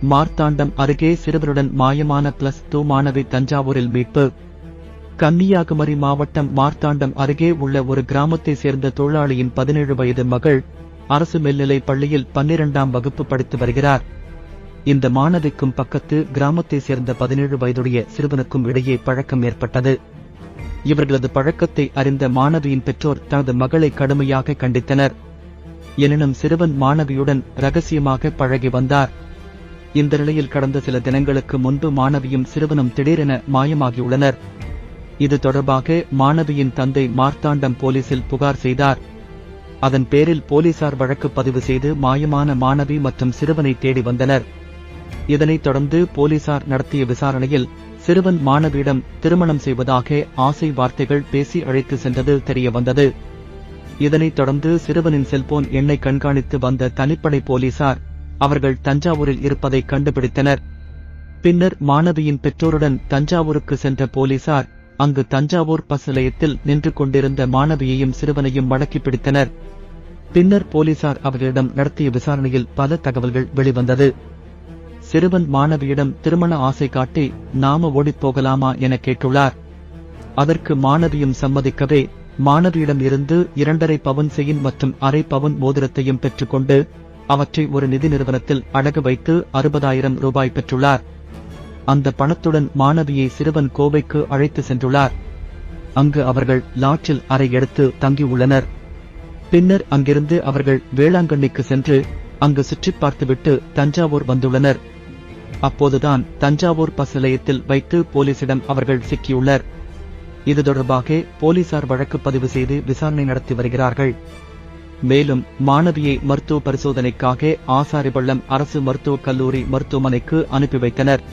மார்த்தாண்டம் அருகே சிறுவருடன் மாயமான +2 மாணவி தஞ்சாவூரில் மீட்பு. கன்னியாகுமரி மாவட்டம் மார்த்தாண்டம் அருகே உள்ள ஒரு கிராமத்தைச் சேர்ந்த தொழிலாளியின் 17 வயது மகள் அரசு மேல்நிலைப் பள்ளியில் 12ஆம் வகுப்பு படித்து வருகிறார். இந்த மாணவிக்கும் பக்கத்து கிராமத்தைச் சேர்ந்த 17 வயதுடைய சிறுவனுக்கும் இடையே பழக்கம் ஏற்பட்டது. இவர்களது பழக்கத்தை அறிந்த மாணவியின் பெற்றோர் தனது மகளை கடுமையாக கண்டித்தனர். எனினும் சிறுவன் மாணவியுடன் ரகசியமாக பழகி வந்தார். இந்த நிலையில் கடந்த சில தினங்களுக்கு முன்பு மாணவியும் சிறுவனும் திடீரென மாயமாகியுள்ளனர். இது தொடர்பாக மாணவியின் தந்தை மார்த்தாண்டம் போலீசில் புகார் செய்தார். அதன் பேரில் போலீசார் வழக்கு பதிவு செய்து மாயமான மாணவி மற்றும் சிறுவனை தேடி வந்தனர். இதனைத் தொடர்ந்து போலீசார் நடத்திய விசாரணையில் சிறுவன் மாணவியிடம் திருமணம் செய்வதாக ஆசை வார்த்தைகள் பேசி அழைத்து சென்றது தெரியவந்தது. இதனைத் தொடர்ந்து சிறுவனின் செல்போன் எண்ணை கண்காணித்து வந்த தனிப்படை போலீசார் அவர்கள் தஞ்சாவூரில் இருப்பதை கண்டுபிடித்தனர். பின்னர் மாணவியின் பெற்றோருடன் தஞ்சாவூருக்கு சென்ற போலீசார் அங்கு தஞ்சாவூர் பஸ் நிலையத்தில் நின்று கொண்டிருந்த மாணவியையும் சிறுவனையும் மடக்கி பிடித்தனர். பின்னர் போலீசார் அவர்களிடம் நடத்திய விசாரணையில் பல தகவல்கள் வெளிவந்தது. சிறுவன் மாணவியிடம் திருமண ஆசை காட்டி நாம ஓடிப்போகலாமா என கேட்டுள்ளார். அதற்கு மாணவியும் சம்மதிக்கவே மாணவியிடம் இருந்து 2.5 பவுன் செயின் மற்றும் அரை பவுன் மோதிரத்தையும் பெற்றுக்கொண்டு அவற்றை ஒரு நிதி நிறுவனத்தில் அடகு வைத்து 60,000 ரூபாய் பெற்றுள்ளார். அந்த பணத்துடன் மாணவியை சிறுவன் கோவைக்கு அழைத்து சென்றுள்ளார். அங்கு அவர்கள் லாட்ஜில் அறை எடுத்து தங்கியுள்ளனர். பின்னர் அங்கிருந்து அவர்கள் வேளாங்கண்ணிக்கு சென்று அங்கு சுற்றி பார்த்துவிட்டு தஞ்சாவூர் வந்துள்ளனர். அப்போதுதான் தஞ்சாவூர் பஸ் நிலையத்தில் வைத்து போலீசிடம் அவர்கள் சிக்கியுள்ளனர். இது தொடர்பாக போலீசார் வழக்கு பதிவு செய்து விசாரணை நடத்தி வருகிறார்கள். மேலும் மாணவியை மருத்துவ பரிசோதனைக்காக ஆசாரிபள்ளம் அரசு மருத்துவக் கல்லூரி மருத்துவமனைக்கு அனுப்பி வைத்தனர்.